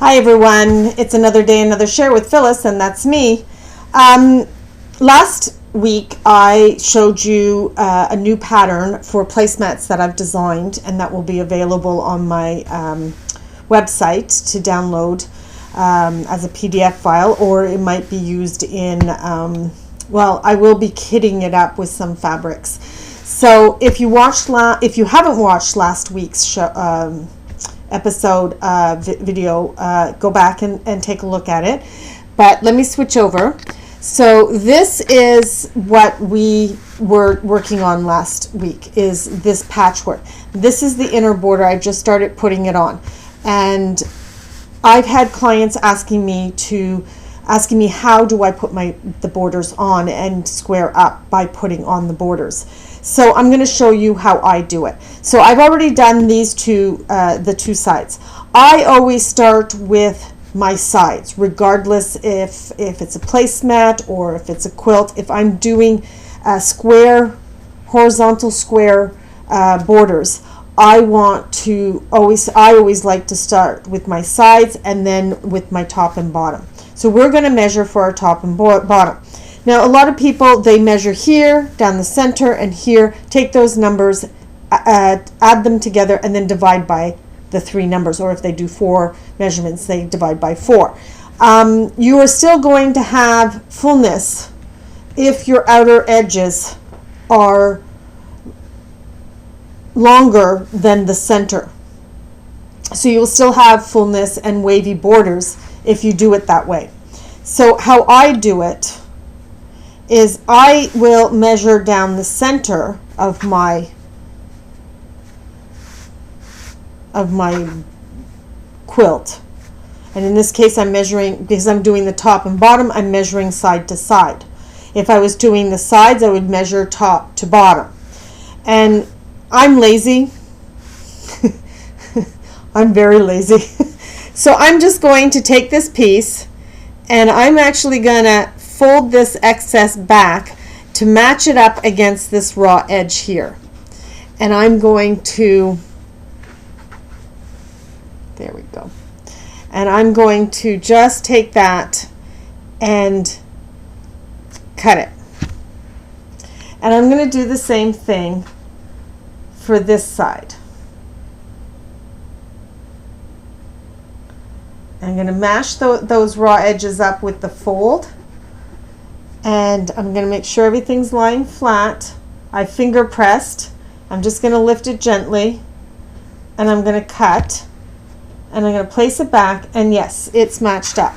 Hi everyone, it's another day, another share with Phyllis, and that's me. Last week I showed you a new pattern for placemats that I've designed, and that will be available on my website to download as a PDF file, or it might be used in, well, I will be kitting it up with some fabrics. So if you haven't watched last week's show, episode video, go back and take a look at it. But let me switch over. So this is what we were working on last week, is this patchwork. This is the inner border. I just started putting it on, and I've had clients asking me how do I put the borders on and square up by putting on the borders. So I'm going to show you how I do it. So I've already done these the two sides. I always start with my sides, regardless if it's a placemat or if it's a quilt. If I'm doing horizontal square borders, I always like to start with my sides and then with my top and bottom. So we're going to measure for our top and bottom. Now, a lot of people, they measure here, down the center, and here. Take those numbers, add them together, and then divide by the 3 numbers. Or if they do 4 measurements, they divide by 4. You are still going to have fullness if your outer edges are longer than the center. So you will still have fullness and wavy borders if you do it that way. So how I do it is I will measure down the center of my quilt, and in this case I'm measuring, because I'm doing the top and bottom, I'm measuring side to side. If I was doing the sides, I would measure top to bottom. And I'm lazy. I'm very lazy. So I'm just going to take this piece, and I'm actually gonna fold this excess back to match it up against this raw edge here. And I'm going to, there we go. And I'm going to just take that and cut it. And I'm going to do the same thing for this side. I'm going to mash those raw edges up with the fold, and I'm going to make sure everything's lying flat. I finger pressed. I'm just going to lift it gently, and I'm going to cut, and I'm going to place it back, and yes, it's matched up.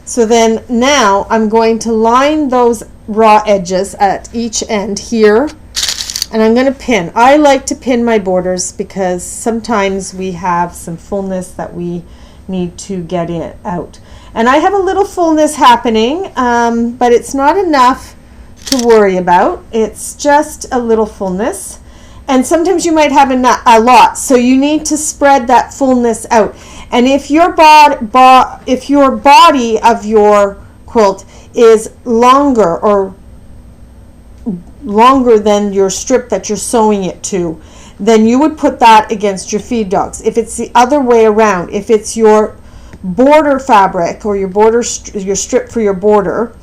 So then now I'm going to line those raw edges at each end here, and I'm going to pin. I like to pin my borders because sometimes we have some fullness that we need to get out. And I have a little fullness happening, but it's not enough to worry about. It's just a little fullness. And sometimes you might have a lot, so you need to spread that fullness out. And if your body of your quilt is longer than your strip that you're sewing it to, then you would put that against your feed dogs. If it's the other way around, if it's your border fabric or your strip for your border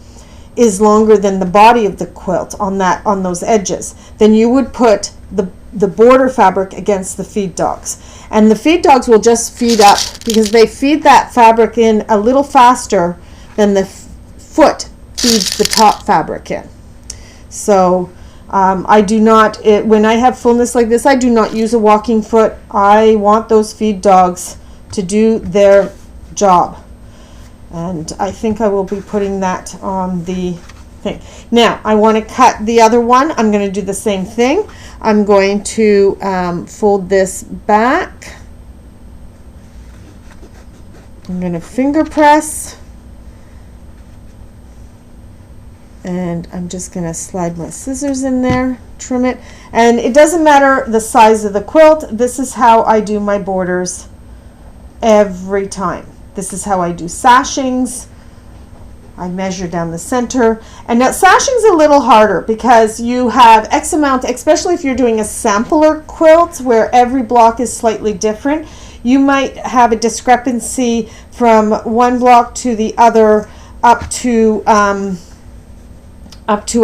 is longer than the body of the quilt on those edges, then you would put the border fabric against the feed dogs. And the feed dogs will just feed up because they feed that fabric in a little faster than the foot feeds the top fabric in. So I do not, when I have fullness like this, I do not use a walking foot. I want those feed dogs to do their job. And I think I will be putting that on the thing. Now, I want to cut the other one. I'm going to do the same thing. I'm going to fold this back. I'm going to finger press. And I'm just going to slide my scissors in there, trim it. And it doesn't matter the size of the quilt. This is how I do my borders every time. This is how I do sashings. I measure down the center. And now sashing's a little harder because you have X amount, especially if you're doing a sampler quilt where every block is slightly different. you might have a discrepancy from one block to the other up to a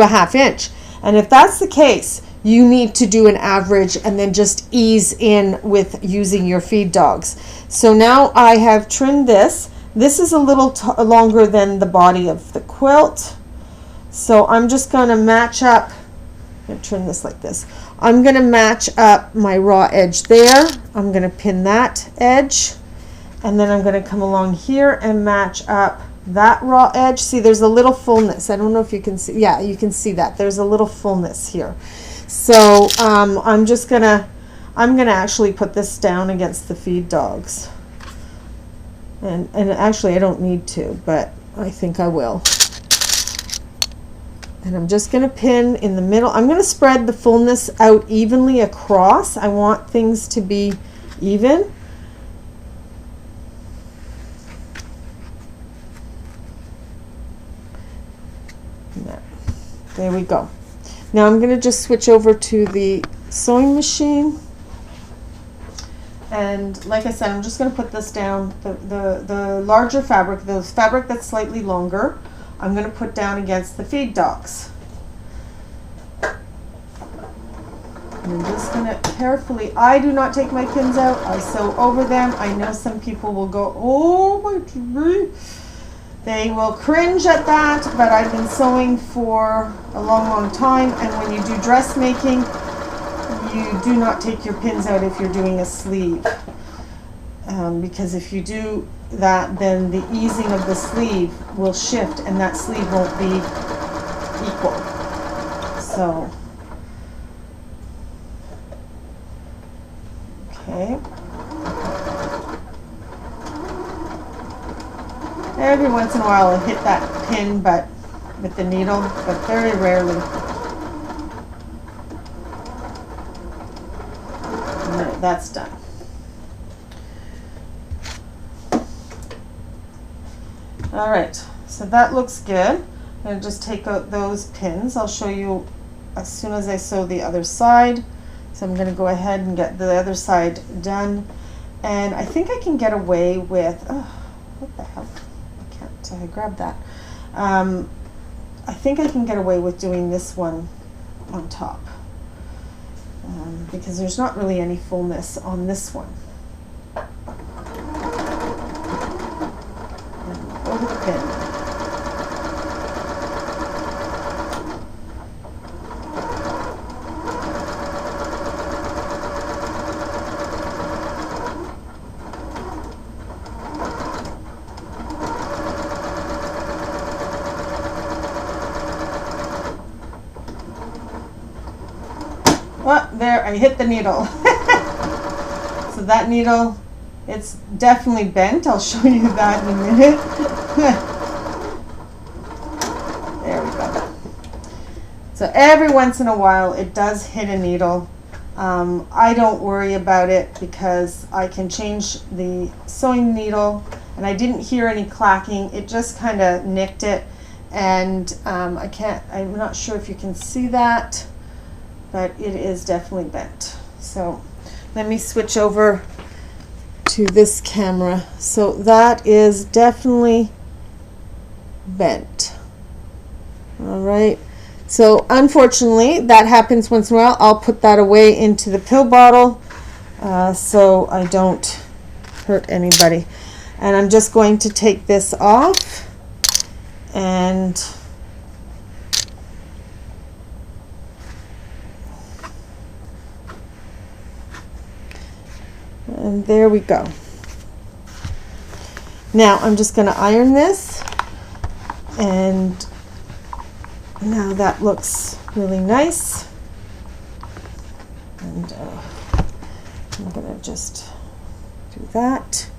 half inch. And if that's the case, you need to do an average and then just ease in with using your feed dogs. So now I have trimmed this. This is a little longer than the body of the quilt. So I'm just going to match up. I'm going to trim this like this. I'm going to match up my raw edge there. I'm going to pin that edge. And then I'm going to come along here and match up that raw edge. See, there's a little fullness. I don't know if you can see. Yeah, you can see that. There's a little fullness here. So I'm gonna actually put this down against the feed dogs. And actually I don't need to, but I think I will. And I'm just going to pin in the middle. I'm going to spread the fullness out evenly across. I want things to be even. There we go. Now I'm going to just switch over to the sewing machine. And like I said, I'm just going to put this down, the larger fabric, the fabric that's slightly longer, I'm going to put down against the feed dogs. And I'm just going to carefully, I do not take my pins out, I sew over them. I know some people will go, oh my God. They will cringe at that, but I've been sewing for a long, long time, and when you do dressmaking, you do not take your pins out if you're doing a sleeve. Because if you do that, then the easing of the sleeve will shift and that sleeve won't be equal. So, okay. Every once in a while I'll hit that pin but with the needle, but very rarely. No, that's done. All right, so that looks good. I'm going to just take out those pins. I'll show you as soon as I sew the other side. So I'm going to go ahead and get the other side done. And I think I can get away with, oh, what the hell? I can't grab that. I think I can get away with doing this one on top. Because there's not really any fullness on this one. Over the pin. Well, there, I hit the needle. So that needle, it's definitely bent. I'll show you that in a minute. There we go. So every once in a while it does hit a needle. I don't worry about it because I can change the sewing needle, and I didn't hear any clacking. It just kind of nicked it, and I'm not sure if you can see that, but it is definitely bent. So let me switch over to this camera. So that is definitely bent. All right. So unfortunately, that happens once in a while. I'll put that away into the pill bottle so I don't hurt anybody. And I'm just going to take this off and there we go. Now I'm just going to iron this, and now that looks really nice. And I'm going to just do that.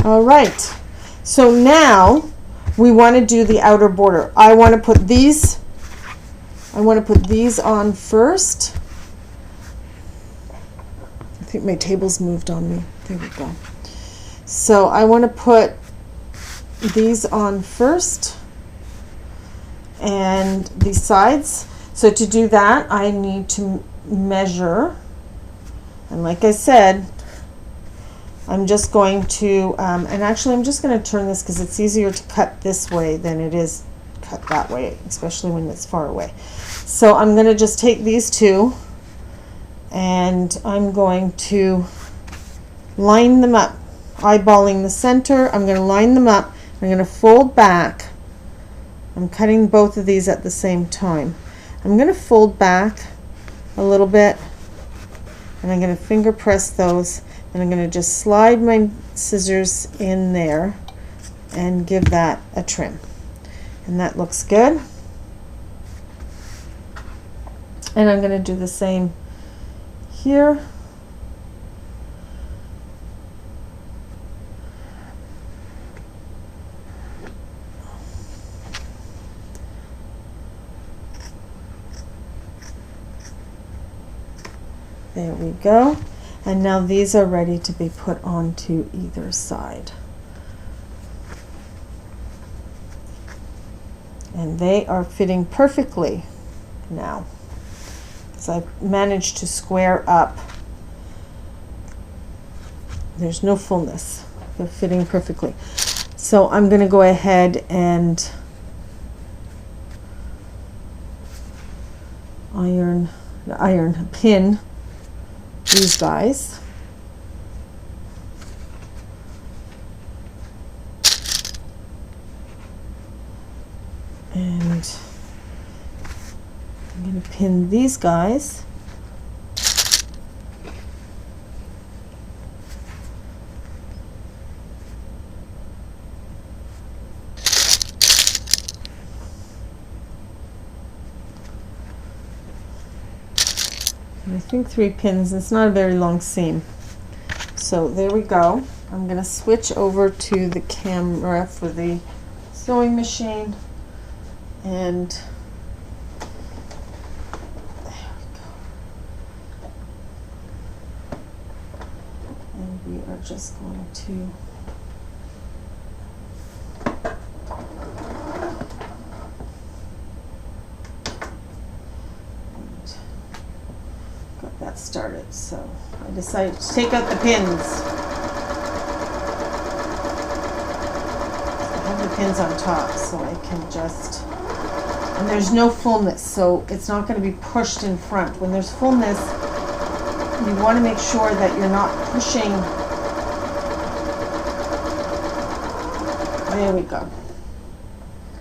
All right, so now we want to do the outer border. I want to put these on first. I think my table's moved on me. There we go. So I want to put these on first and these sides. So to do that, I need to measure, and like I said, I'm just going to, and actually I'm just going to turn this because it's easier to cut this way than it is cut that way, especially when it's far away. So I'm going to just take these two and I'm going to line them up, eyeballing the center. I'm going to line them up. I'm going to fold back. I'm cutting both of these at the same time. I'm going to fold back a little bit and I'm going to finger press those, and I'm going to just slide my scissors in there and give that a trim. And that looks good. And I'm going to do the same here. There we go. And now these are ready to be put onto either side. And they are fitting perfectly now. So I've managed to square up. There's no fullness. They're fitting perfectly. So I'm going to go ahead and pin these guys. And I'm going to pin these guys. And I think 3 pins. It's not a very long seam. So there we go. I'm going to switch over to the camera for the sewing machine, and there we go. And we are just going to got that started. So I decided to take out the pins. The pins on top, so I can just, and there's no fullness, so it's not going to be pushed in front. When there's fullness, you want to make sure that you're not pushing. There we go.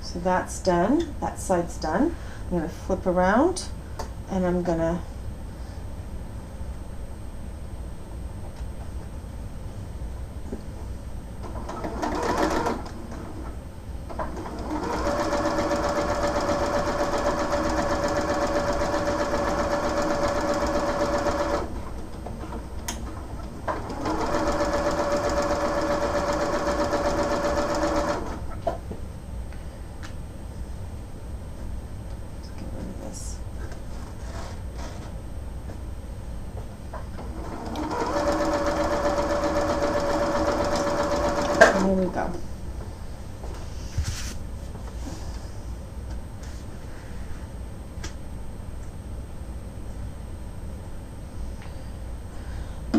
So that's done. That side's done. I'm going to flip around and I'm going to there we go.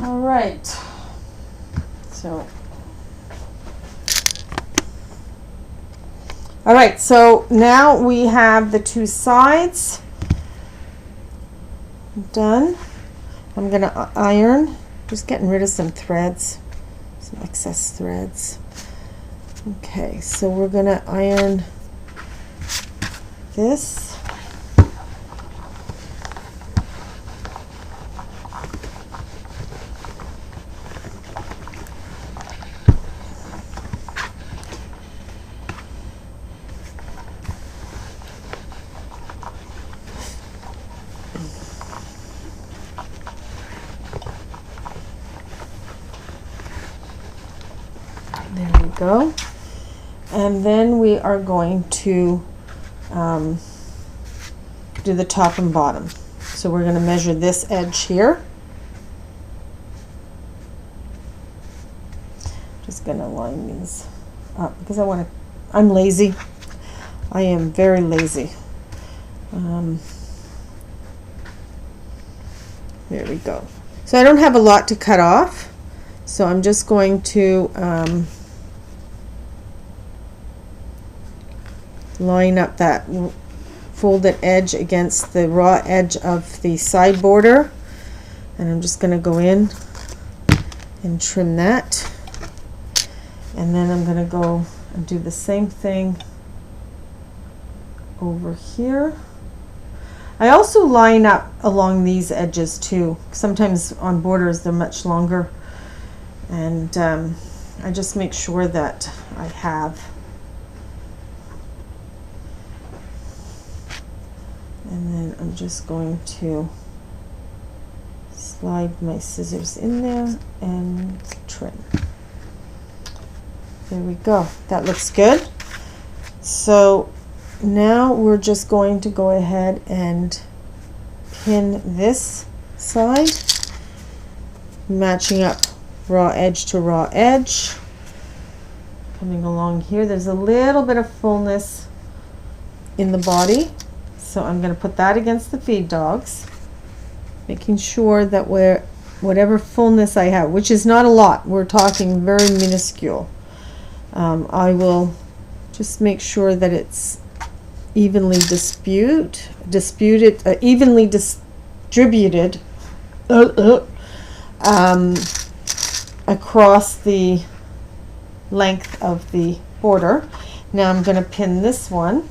All right. So, all right. So now we have the 2 sides done. I'm going to iron. Just getting rid of some threads, some excess threads. Okay, so we're going to iron this. There we go. And then we are going to do the top and bottom. So we're going to measure this edge here. Just going to line these up because I'm lazy. I am very lazy. There we go. So I don't have a lot to cut off, so I'm just going to line up that folded edge against the raw edge of the side border, and I'm just going to go in and trim that, and then I'm going to go and do the same thing over here. I also line up along these edges too. Sometimes on borders they're much longer, and I just make sure that I have. And then I'm just going to slide my scissors in there and trim. There we go. That looks good. So now we're just going to go ahead and pin this side, matching up raw edge to raw edge. Coming along here, there's a little bit of fullness in the body, so I'm going to put that against the feed dogs, making sure that whatever fullness I have, which is not a lot, we're talking very minuscule, I will just make sure that it's evenly evenly distributed across the length of the border. Now I'm going to pin this one.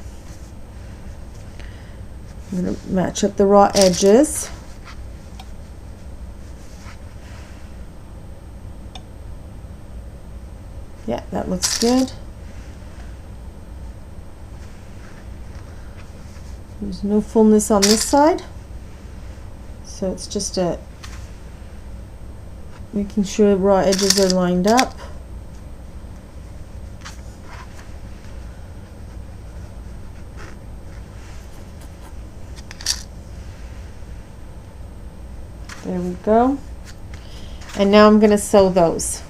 I'm going to match up the raw edges. Yeah, that looks good. There's no fullness on this side, so it's just making sure raw edges are lined up. There we go. And now I'm going to sew those.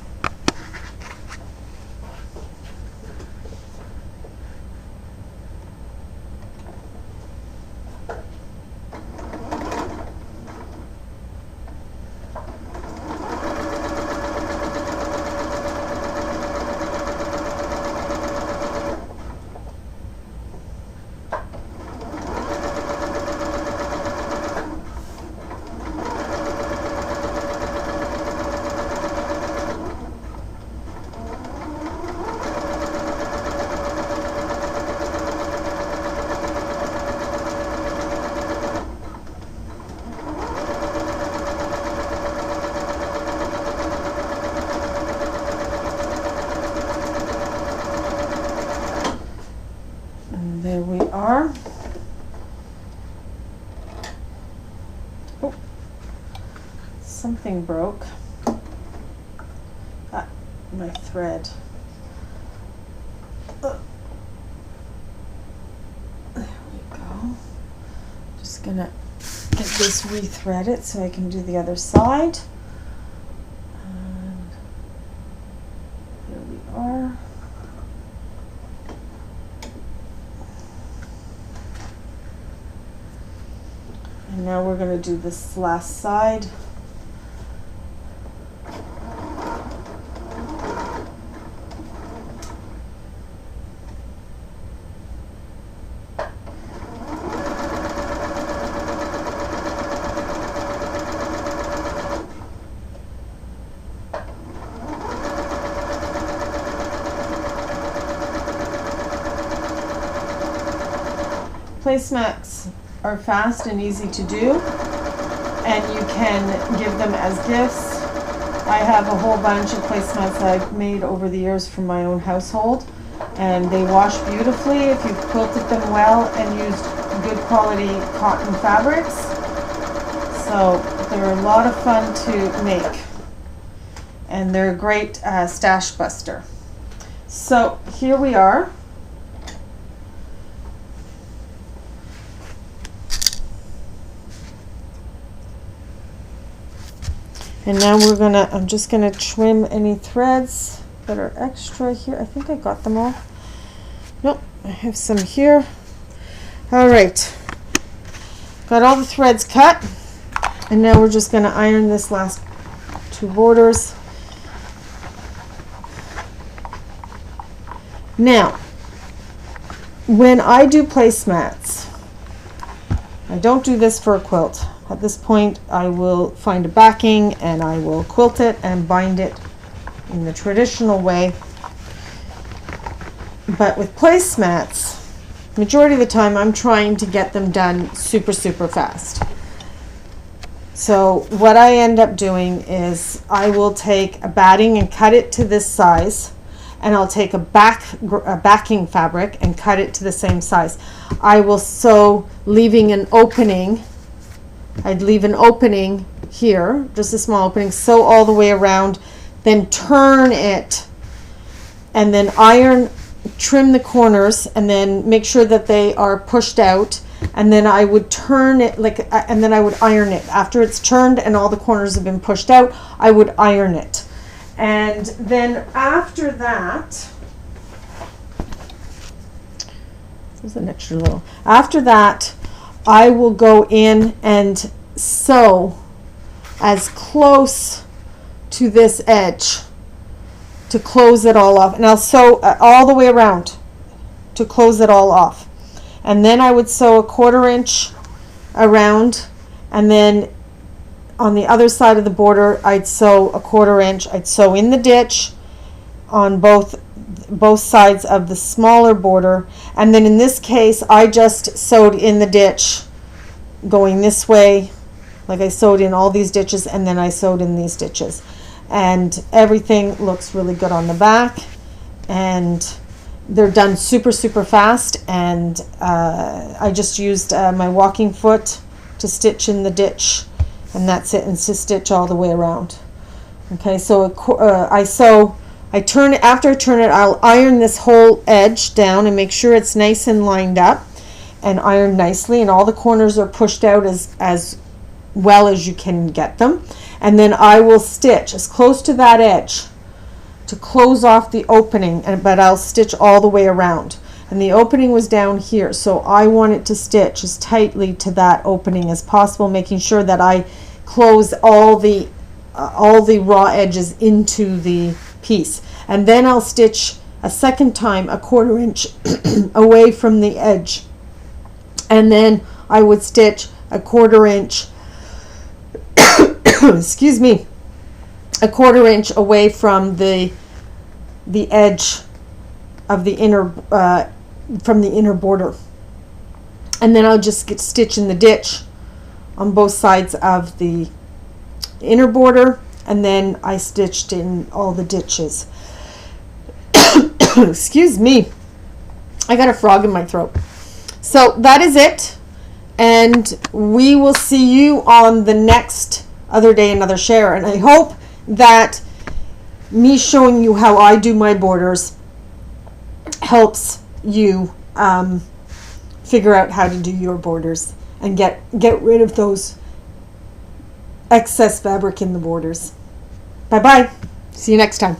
There we are. Oh, something broke. My thread. There we go. Just gonna get this re-threaded so I can do the other side. And there we are. And now we're going to do this last side. Placemats are fast and easy to do, and you can give them as gifts. I have a whole bunch of placemats I've made over the years from my own household, and they wash beautifully if you've quilted them well and used good quality cotton fabrics. So they're a lot of fun to make, and they're a great stash buster. So here we are. And now I'm just gonna trim any threads that are extra here. I think I got them all. Nope, I have some here. All right, got all the threads cut. And now we're just gonna iron this last 2 borders. Now, when I do placemats, I don't do this for a quilt. At this point, I will find a backing and I will quilt it and bind it in the traditional way. But with placemats, majority of the time I'm trying to get them done super, super fast. So what I end up doing is I will take a batting and cut it to this size, and I'll take a backing fabric and cut it to the same size. I will sew, leaving an opening. I'd leave an opening here, just a small opening, sew all the way around, then turn it, and then iron, trim the corners, and then make sure that they are pushed out, and then I would turn it and then I would iron it. After it's turned and all the corners have been pushed out, I would iron it. And then after that, there's an extra little. After that, I will go in and sew as close to this edge to close it all off. And I'll sew all the way around to close it all off. And then I would sew a 1/4 inch around, and then on the other side of the border I'd sew a 1/4 inch. I'd sew in the ditch on both sides of the smaller border, and then in this case I just sewed in the ditch going this way, like I sewed in all these ditches, and then I sewed in these ditches, and everything looks really good on the back, and they're done super, super fast. And I just used my walking foot to stitch in the ditch, and that's it, and to stitch all the way around. Okay, so I turn it. After I turn it, I'll iron this whole edge down and make sure it's nice and lined up and ironed nicely, and all the corners are pushed out as well as you can get them. And then I will stitch as close to that edge to close off the opening, but I'll stitch all the way around. And the opening was down here, so I want it to stitch as tightly to that opening as possible, making sure that I close all the raw edges into the piece. And then I'll stitch a second time a 1/4 inch away from the edge, and then I would stitch a 1/4 inch excuse me, a 1/4 inch away from the edge of the inner from the inner border, and then I'll just stitch in the ditch on both sides of the inner border, and then I stitched in all the ditches. Excuse me, I got a frog in my throat. So that is it, and we will see you on the next Other Day Another Share. And I hope that me showing you how I do my borders helps you figure out how to do your borders and get rid of those excess fabric in the borders. Bye bye. See you next time.